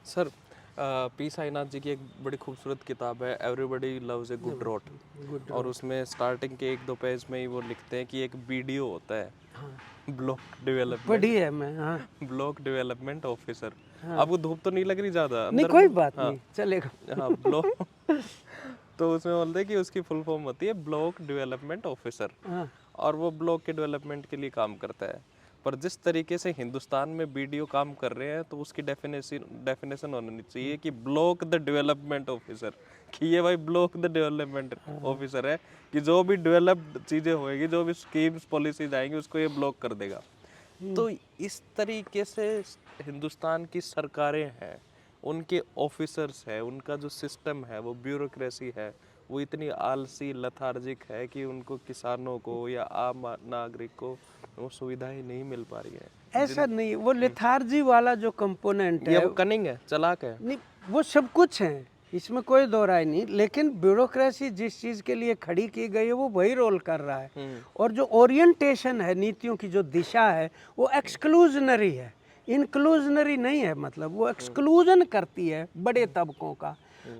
Sir P Sainath जी की एक बड़ी खूबसूरत किताब है everybody loves a good rote और उसमें स्टार्टिंग के 1-2 पेज में ही वो लिखते हैं कि एक बीडीओ होता है, ब्लॉक पढ़ी डेवलपमेंट है मैं। हाँ ब्लॉक डेवलपमेंट ऑफिसर। हाँ, आपको धूप तो नहीं लग रही ज़्यादा नहीं अंदर कोई में? बात हाँ नहीं, चलेगा। हाँ ब्लॉक तो उसमें बोलते हैं कि उसकी फुल फॉर्म होती है ब्लॉक डेवलपमेंट ऑफिसर हाँ और वो ब्लॉक के डेवलपमेंट के लिए काम करता है। पर जिस तरीके से हिंदुस्तान में बीडीओ काम कर रहे हैं तो उसकी डेफिनेशन होनी चाहिए कि ब्लॉक द डेवलपमेंट ऑफिसर, कि ये भाई ब्लॉक द डेवलपमेंट ऑफिसर है कि जो भी डेवलप्ड चीज़ें होएगी, जो भी स्कीम्स पॉलिसीज आएंगी उसको ये ब्लॉक कर देगा। तो इस तरीके से हिंदुस्तान की सरकारें हैं, उनके ऑफिसर्स हैं, उनका जो सिस्टम है वो ब्यूरोक्रेसी है, वो इतनी आलसी लथार्जिक है कि उनको किसानों को या आम नागरिक को वो सुविधाएं नहीं मिल पा रही है। ऐसा नहीं, वो लेथार्जी वाला जो कंपोनेंट ये है, वो कनिंग है, चालाक है। नहीं वो सब कुछ है, इसमें कोई दो राय नहीं, लेकिन ब्यूरोक्रेसी जिस चीज़ के लिए खड़ी की गई है वो वही रोल कर रहा है। और जो ओरिएंटेशन है, नीतियों की जो दिशा है, वो एक्सक्लूजनरी है, इंक्लूजनरी नहीं है। मतलब वो एक्सक्लूजन करती है बड़े तबकों का।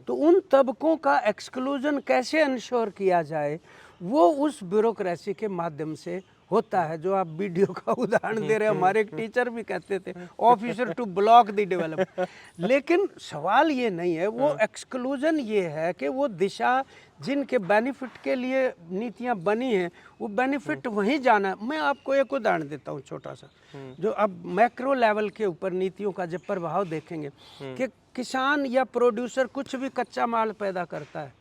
तो उन तबकों का एक्सक्लूजन कैसे इंश्योर किया जाए, वो उस ब्यूरोक्रेसी के माध्यम से होता है। जो आप वीडियो का उदाहरण दे रहे हैं, हमारे एक टीचर भी कहते थे officer to block the development. लेकिन सवाल ये नहीं है, वो एक्सक्लूजन ये है कि वो दिशा जिनके बेनिफिट के लिए नीतियां बनी हैं, वो बेनिफिट वहीं जाना है। मैं आपको एक उदाहरण देता हूँ छोटा सा, जो अब मैक्रो लेवल के ऊपर नीतियों का जब प्रभाव देखेंगे कि किसान या प्रोड्यूसर कुछ भी कच्चा माल पैदा करता है,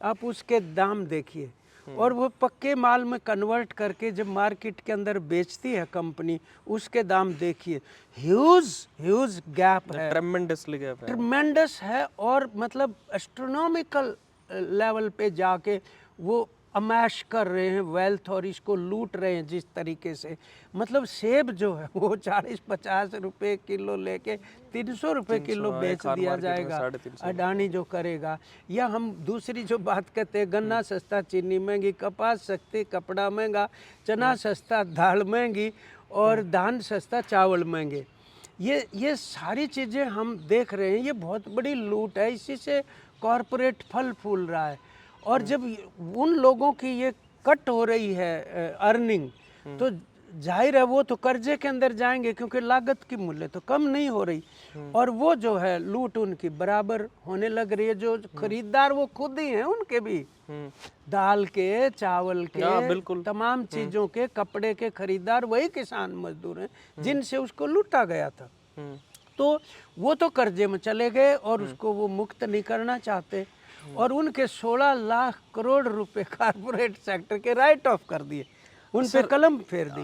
आप उसके दाम देखिए, और वो पक्के माल में कन्वर्ट करके जब मार्केट के अंदर बेचती है कंपनी, उसके दाम देखिए, ह्यूज गैप है, ट्रेमेंडसली गैप है, ट्रमेंडस है। और मतलब एस्ट्रोनॉमिकल लेवल पे जाके वो अमैश कर रहे हैं वेल्थ और इसको लूट रहे हैं जिस तरीके से। मतलब सेब जो है वो 40-50 रुपए किलो लेके 300 रुपए किलो बेच दिया जाएगा, अडानी जो करेगा। या हम दूसरी जो बात कहते हैं, गन्ना सस्ता, चीनी महंगी, कपास सस्ती, कपड़ा महंगा, चना सस्ता, दाल महंगी, और धान सस्ता, चावल महंगे। ये सारी चीज़ें हम देख रहे हैं, ये बहुत बड़ी लूट है। इसी से कॉरपोरेट फल फूल रहा है। और जब उन लोगों की ये कट हो रही है अर्निंग, तो जाहिर है वो तो कर्जे के अंदर जाएंगे, क्योंकि लागत की मूल्य तो कम नहीं हो रही। और वो जो है लूट उनकी बराबर होने लग रही है। जो खरीदार वो खुद ही हैं, उनके भी दाल के, चावल के, तमाम चीज़ों के, कपड़े के खरीदार वही किसान मजदूर हैं जिनसे उसको लूटा गया था। तो वो तो कर्जे में चले गए और उसको वो मुक्त नहीं करना चाहते, और उनके 16 लाख करोड़ रुपए कारपोरेट सेक्टर के राइट ऑफ कर दिए, उन पे कलम फेर दी।